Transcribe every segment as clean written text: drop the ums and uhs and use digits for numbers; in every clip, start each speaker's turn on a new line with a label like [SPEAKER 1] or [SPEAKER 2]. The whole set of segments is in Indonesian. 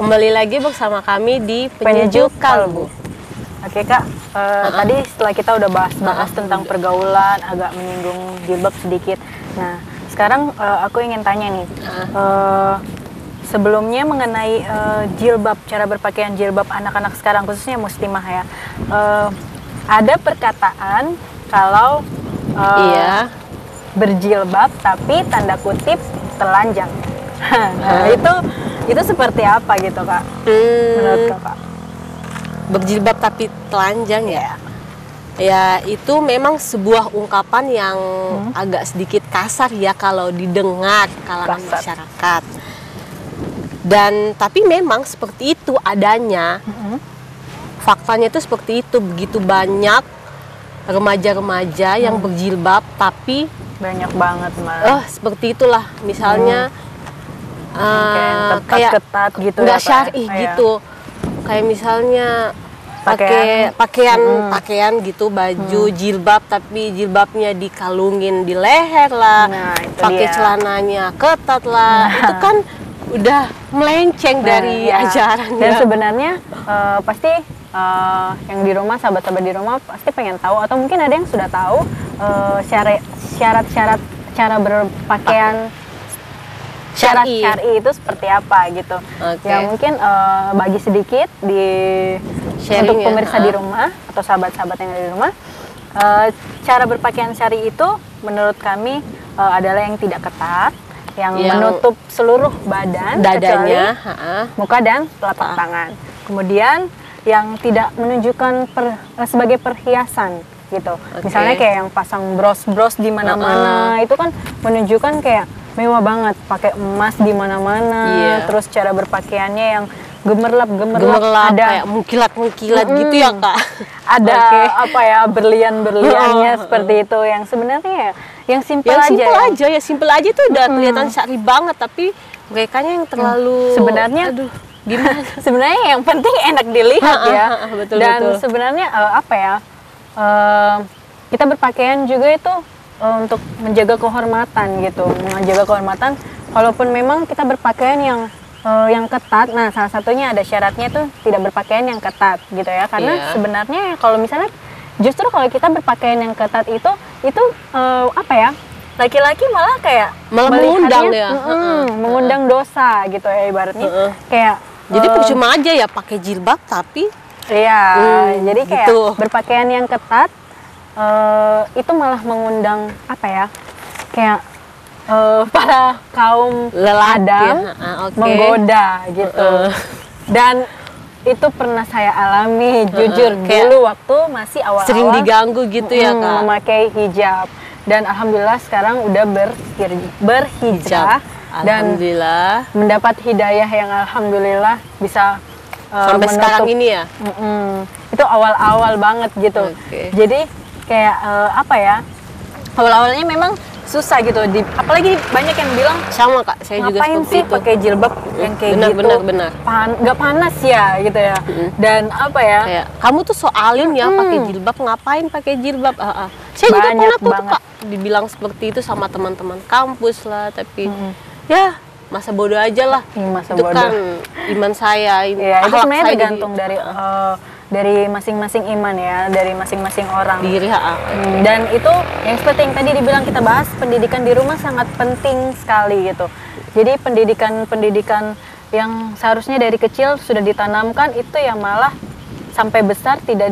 [SPEAKER 1] kembali lagi bersama kami di Penyejuk Kalbu.
[SPEAKER 2] Oke Kak, tadi setelah kita udah bahas tentang pergaulan, agak menyinggung jilbab sedikit. Nah, sekarang aku ingin tanya nih, sebelumnya mengenai jilbab, cara berpakaian jilbab anak-anak sekarang, khususnya muslimah ya. Ada perkataan kalau berjilbab tapi tanda kutip telanjang. Nah, itu seperti apa gitu Kak? Menurut Kakak?
[SPEAKER 1] Berjilbab tapi telanjang ya? Ya itu memang sebuah ungkapan yang agak sedikit kasar ya kalau didengar kalangan masyarakat. Dan tapi memang seperti itu adanya. Faktanya itu seperti itu, begitu banyak remaja-remaja yang berjilbab tapi
[SPEAKER 2] banyak banget malah.
[SPEAKER 1] Seperti itulah misalnya
[SPEAKER 2] kayak ketat gitu,
[SPEAKER 1] nggak syar'i gitu, kayak misalnya pakaian gitu, baju jilbab tapi jilbabnya dikalungin di leher lah, pakai celananya ketat lah, itu kan udah melenceng dari ajaran. Dan
[SPEAKER 2] sebenarnya pasti yang di rumah, sahabat-sahabat di rumah pasti pengen tahu, atau mungkin ada yang sudah tahu syarat-syarat cara berpakaian syar'i itu seperti apa gitu. Ya mungkin bagi sedikit untuk pemirsa di rumah atau sahabat-sahabat yang ada di rumah, cara berpakaian syar'i itu menurut kami adalah yang tidak ketat, yang menutup seluruh badan,
[SPEAKER 1] dadanya,
[SPEAKER 2] kecuali muka dan telapak tangan. Kemudian yang tidak menunjukkan sebagai perhiasan gitu. Misalnya kayak yang pasang bros-bros di mana-mana, itu kan menunjukkan kayak mewah banget, pakai emas di mana-mana. Terus cara berpakaiannya yang gemerlap, ada
[SPEAKER 1] kayak mengkilat-mengkilat gitu ya Kak.
[SPEAKER 2] Ada berlian-berliannya seperti itu, yang sebenarnya yang simpel
[SPEAKER 1] aja tuh udah kelihatan syar'i banget, tapi mereka yang terlalu
[SPEAKER 2] sebenarnya
[SPEAKER 1] gimana?
[SPEAKER 2] Sebenarnya yang penting enak dilihat ya.
[SPEAKER 1] Betul.
[SPEAKER 2] Sebenarnya kita berpakaian juga itu untuk menjaga kehormatan gitu, menjaga kehormatan. Kalaupun memang kita berpakaian yang ketat, nah salah satunya ada syaratnya itu tidak berpakaian yang ketat gitu ya, karena sebenarnya kalau misalnya justru kalau kita berpakaian yang ketat itu laki-laki malah kayak
[SPEAKER 1] mengundang
[SPEAKER 2] mengundang dosa gitu ya ibaratnya. Kayak
[SPEAKER 1] jadi percuma aja ya pakai jilbab tapi
[SPEAKER 2] jadi kayak gitu. Berpakaian yang ketat itu malah mengundang kayak para kaum Adam menggoda gitu. Dan itu pernah saya alami jujur dulu waktu masih awal-awal
[SPEAKER 1] sering diganggu gitu ya Kak,
[SPEAKER 2] memakai hijab. Dan alhamdulillah sekarang udah berhijrah dan mendapat hidayah yang alhamdulillah bisa
[SPEAKER 1] sampai sekarang ini ya.
[SPEAKER 2] Itu awal-awal banget gitu. Jadi kayak awal-awalnya memang susah gitu, apalagi banyak yang bilang
[SPEAKER 1] sama Kak, saya juga
[SPEAKER 2] ngapain
[SPEAKER 1] seperti
[SPEAKER 2] sih
[SPEAKER 1] itu
[SPEAKER 2] pakai jilbab yang kayak
[SPEAKER 1] benar.
[SPEAKER 2] Nggak panas ya gitu ya. Dan
[SPEAKER 1] kayak, kamu tuh so alim ya pakai jilbab, ngapain pakai jilbab? Saya juga pernah tuh Kak dibilang seperti itu sama teman-teman kampus lah, tapi ya masa bodoh aja lah. Itu kan iman saya,
[SPEAKER 2] itu sebenarnya tergantung dari masing-masing iman ya, dari masing-masing orang. Dan itu yang seperti yang tadi dibilang kita bahas, pendidikan di rumah sangat penting sekali gitu. Jadi pendidikan yang seharusnya dari kecil sudah ditanamkan itu yang malah sampai besar tidak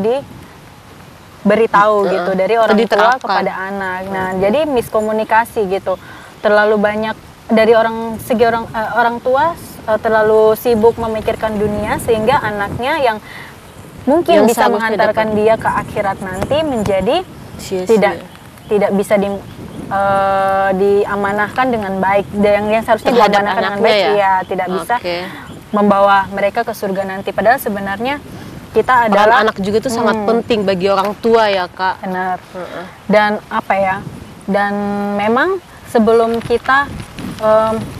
[SPEAKER 2] diberitahu gitu dari orang tua kepada anak. Nah, jadi miskomunikasi gitu. Terlalu banyak dari orang tua terlalu sibuk memikirkan dunia sehingga anaknya yang mungkin bisa menghantarkan dia ke akhirat nanti menjadi tidak bisa diamanahkan dengan baik. Yang seharusnya diamanahkan dengan baik tidak bisa membawa mereka ke surga nanti. Padahal sebenarnya kita adalah
[SPEAKER 1] anak juga itu sangat penting bagi orang tua ya Kak.
[SPEAKER 2] Benar. Dan dan memang sebelum kita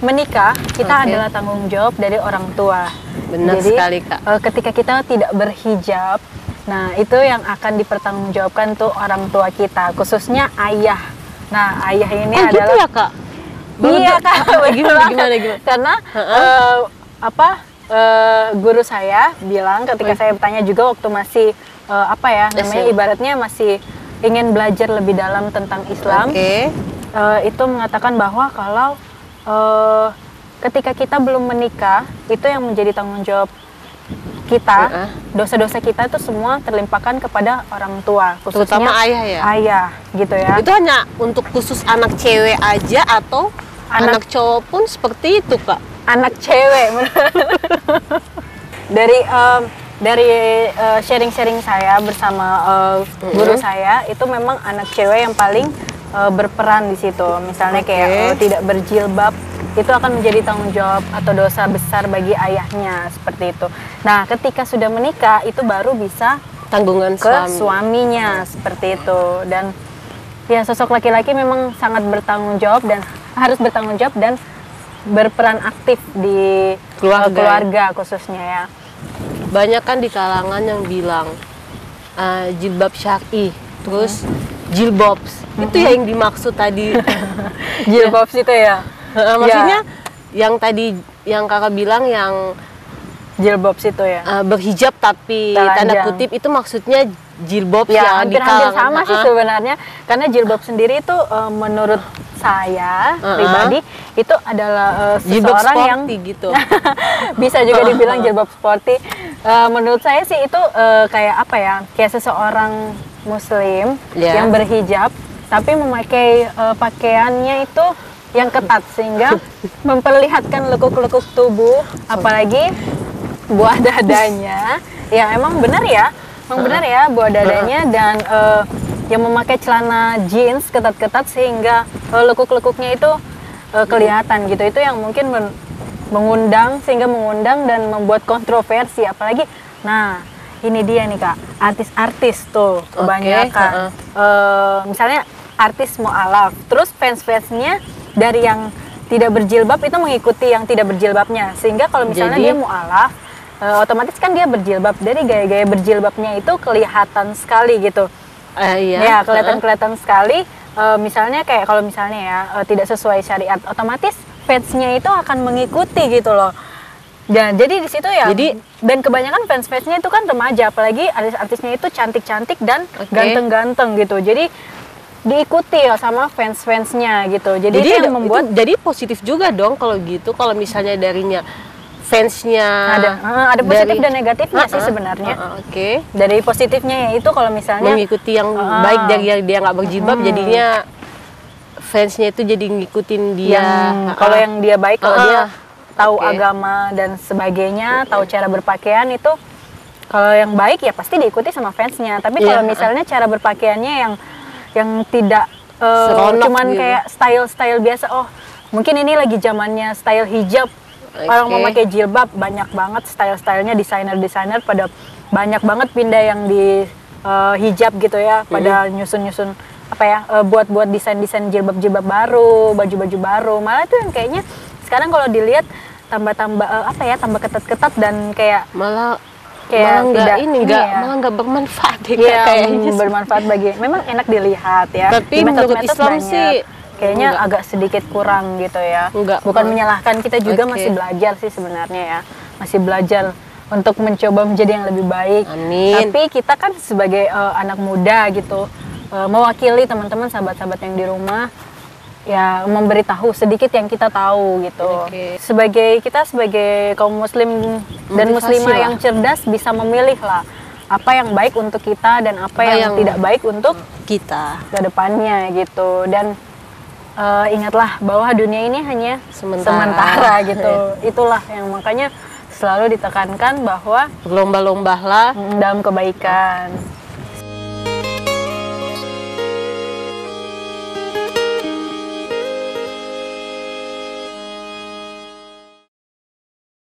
[SPEAKER 2] menikah, kita adalah tanggung jawab dari orang tua.
[SPEAKER 1] Benar sekali Kak.
[SPEAKER 2] Ketika kita tidak berhijab, nah itu yang akan dipertanggungjawabkan tuh orang tua kita, khususnya ayah. Nah ayah ini adalah
[SPEAKER 1] gitu ya Kak?
[SPEAKER 2] Iya Kak,
[SPEAKER 1] gimana?
[SPEAKER 2] Karena guru saya bilang ketika saya bertanya juga waktu masih namanya ibaratnya masih ingin belajar lebih dalam tentang Islam, itu mengatakan bahwa kalau ketika kita belum menikah, itu yang menjadi tanggung jawab kita, dosa-dosa kita itu semua terlimpahkan kepada orang tua, khususnya
[SPEAKER 1] terutama ayah ya.
[SPEAKER 2] Ayah, gitu ya.
[SPEAKER 1] Itu hanya untuk khusus anak cewek aja atau anak cowok pun seperti itu, Kak?
[SPEAKER 2] Anak cewek. Dari sharing-sharing saya bersama guru saya, itu memang anak cewek yang paling berperan di situ. Misalnya kayak tidak berjilbab, itu akan menjadi tanggung jawab atau dosa besar bagi ayahnya, seperti itu. Nah, ketika sudah menikah, itu baru bisa
[SPEAKER 1] tanggungan
[SPEAKER 2] ke suaminya, seperti itu. Dan ya, sosok laki-laki memang sangat bertanggung jawab dan harus bertanggung jawab dan berperan aktif di keluarga khususnya ya.
[SPEAKER 1] Banyak kan di kalangan yang bilang jilbab syar'i, terus jilbabs. Itu ya yang dimaksud tadi.
[SPEAKER 2] Jilbabs itu ya.
[SPEAKER 1] Maksudnya yang tadi yang kakak bilang yang
[SPEAKER 2] jilbabs itu ya,
[SPEAKER 1] berhijab tapi tanda kutip itu maksudnya jilbab
[SPEAKER 2] ya, hampir sama sih sebenarnya, karena jilbab sendiri itu menurut saya pribadi itu adalah seseorang yang
[SPEAKER 1] gitu.
[SPEAKER 2] bisa juga dibilang jilbab sporty. Menurut saya sih itu kayak apa ya, kayak seseorang muslim yang berhijab tapi memakai pakaiannya itu yang ketat sehingga memperlihatkan lekuk-lekuk tubuh, apalagi buah dadanya. Ya emang benar ya, buah dadanya, dan yang memakai celana jeans ketat-ketat sehingga lekuk-lekuknya itu kelihatan gitu. Itu yang mungkin mengundang dan membuat kontroversi, apalagi nah ini dia nih Kak, artis-artis tuh kebanyakan misalnya artis mu'alaf, terus fans-fansnya dari yang tidak berjilbab itu mengikuti yang tidak berjilbabnya, sehingga kalau misalnya dia mu'alaf, otomatis kan dia berjilbab, dari gaya-gaya berjilbabnya itu kelihatan sekali gitu. Ya kelihatan sekali. Misalnya kayak kalau misalnya ya tidak sesuai syariat, otomatis fansnya itu akan mengikuti gitu loh. Dan jadi di situ ya, dan kebanyakan fans-fansnya itu kan remaja, apalagi artis-artisnya itu cantik-cantik dan ganteng-ganteng gitu. Jadi diikuti ya sama fans-fansnya gitu. Jadi itu yang membuat
[SPEAKER 1] jadi positif juga dong kalau gitu. Kalau misalnya darinya fansnya
[SPEAKER 2] ada positif dan negatifnya sih sebenarnya. Dari positifnya yaitu kalau misalnya
[SPEAKER 1] mengikuti yang baik dari yang dia nggak berjilbab, jadinya fansnya itu jadi ngikutin dia.
[SPEAKER 2] Kalau yang dia baik, kalau dia tahu agama dan sebagainya, tahu cara berpakaian, itu kalau yang baik ya pasti diikuti sama fansnya. Tapi kalau misalnya cara berpakaiannya yang tidak cuman gitu, kayak style biasa, mungkin ini lagi zamannya style hijab, orang mau pakai jilbab, banyak banget stylenya, desainer pada banyak banget pindah yang di hijab gitu ya, pada nyusun buat desain jilbab baru, baju baru. Malah tuh yang kayaknya sekarang kalau dilihat tambah ketat-ketat dan kayak malah nggak bermanfaat kayaknya. Bermanfaat memang enak dilihat ya.
[SPEAKER 1] Tapi menurut Islam sih
[SPEAKER 2] kayaknya agak sedikit kurang gitu ya. Bukan menyalahkan, kita juga masih belajar sih sebenarnya ya. Masih belajar untuk mencoba menjadi yang lebih baik.
[SPEAKER 1] Amin.
[SPEAKER 2] Tapi kita kan sebagai anak muda gitu, mewakili teman-teman sahabat-sahabat yang di rumah, ya memberitahu sedikit yang kita tahu gitu. Sebagai kaum muslim dan muslimah yang cerdas, bisa memilih lah apa yang baik untuk kita dan apa yang tidak baik untuk
[SPEAKER 1] kita
[SPEAKER 2] ke depannya gitu. Dan ingatlah bahwa dunia ini hanya sementara gitu. Itulah yang makanya selalu ditekankan bahwa
[SPEAKER 1] berlomba-lombalah
[SPEAKER 2] dalam kebaikan.